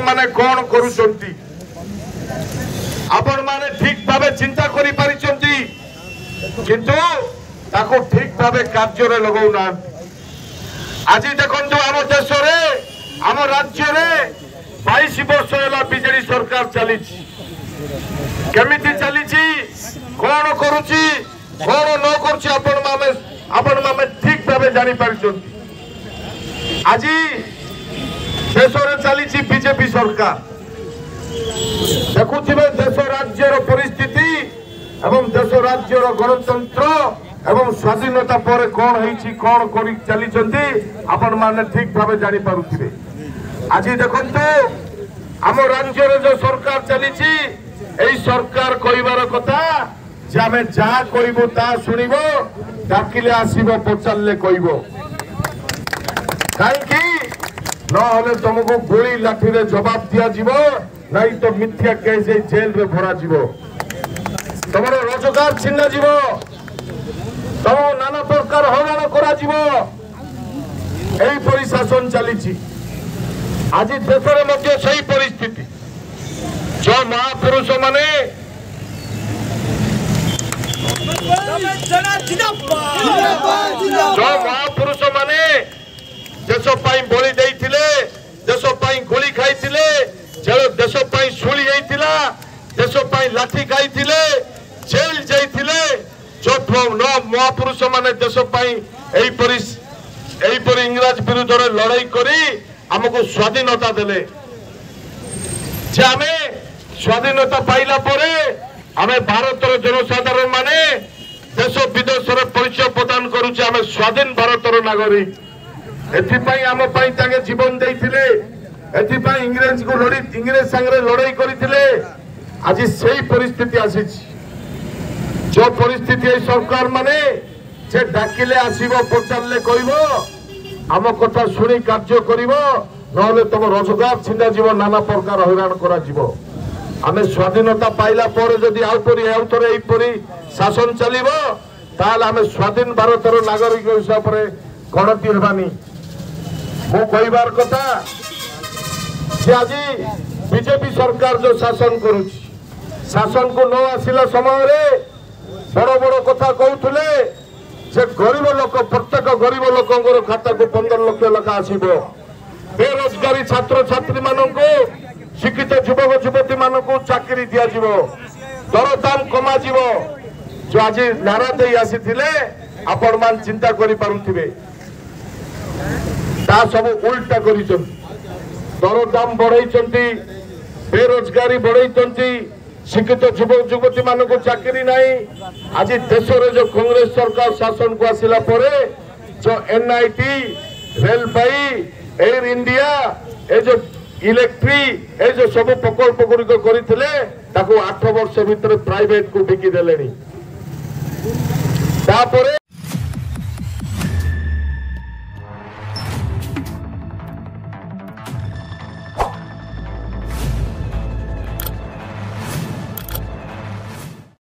माने कौन करुचंती आपण माने ठीक भावे चिंता करि परिचंती किंतु ताको ठीक भावे कार्य रे लगाउ ना। आज देखंतु आम देश रे आम राज्य रे 22 वर्ष होला बीजेडी सरकार चली केमिति चली कौन करुची कौन न करुची आपण माने ठीक भावे जानि परिचंती। आज देश रे चली बीजेपी सरकार देखुथिबे देश राज्यर परिस्थिति एवं देश राज्यर गणतंत्र एवं स्वाधीनता पर कौन है कौन करी चली आपण माने ठीक भावे जानि पारुथिबे। आज देखंतु आम राज्य रे जो सरकार चली एई सरकार कहिबार कथा जे आमे जा कहिबो ता सुनिबो डाकिले आसीबो पचारले कहिबो काई कि न होले तुमको गोली लाठी रे जवाब दिया जीवो नहीं तो मिथ्या केस जेल रे भरा जीवो तुम रोजगार छिन्ना जीवो तुम नाना प्रकार हराण करा जीवो एई परि शासन चली। आज देश रे मध्य सही परिस्थिति जो महापुरुष माने जो महापुरुष माने देश पाई बलि देइथिले देश पाई गोली खाइथिले देश पाई सुली जाइथिला देश पाई लाठी खाइथिले जेल जाइथिले जो महापुरुष माने देश पाई एई परि इंग्रज विरुद्ध रे लड़ाई करी हमको स्वाधीनता देले जे आमे स्वाधीनता पाइला परे आमे भारतर जनसाधारण माने देश विदेश रे परिचय प्रदान करूचे आमे स्वाधीन भारतर नागरिक एथिपाई आम पाई तांगे जीवन देइथिले एथिपाई इंग्रज को इंग्रज संगे लड़ाई करिथिले। आज सही परिस्थिति आसीछि जो परिस्थिति ए सरकार माने जे डाकिले आसीबो पचारले कहिबो आम कथा सुनी कार्य करिबो नहले तुम रोजगार छिंदा जीव नाना प्रकार हैरान करा जीवो। आमे स्वाधीनता पाइला पर जदि आउथरे एई परि शासन चलिबो ताले आमे स्वाधीन भारतर नागरिक हिसाब रे गणति हेबानी। मो कहिबार कथा जे आज बीजेपी सरकार जो शासन करुछि शासन को न आसिला समय रे बड़ बड़ कथा कहउथले जे गरीब लोक प्रत्येक गरीब लोकंगर खाता को 15 लाख लखा आसीबो बेरोजगारी छात्र छात्री माननको शिक्षित युवक युवती माननको चाकरी दिया जीवो दरदाम कमा जीवो जो आज नारा दे आसीथिले आपण मान चिंता करि पारुथिबे ता सब उल्टा करिसंती दरदाम बढ़ाई बेरोजगारी बढ़ाई शिक्षित युवक युवती माननको चाकरी नहीं। आज देश रे जो कांग्रेस सरकार शासन को आसिला परे जो एनआईटी रेलबाई एयर इंडिया ए जो इलेक्ट्री ए जो सब प्रकल्प गुड़िक करथिले ताको 8 वर्ष भितर प्राइवेट को बिकी देलेनी।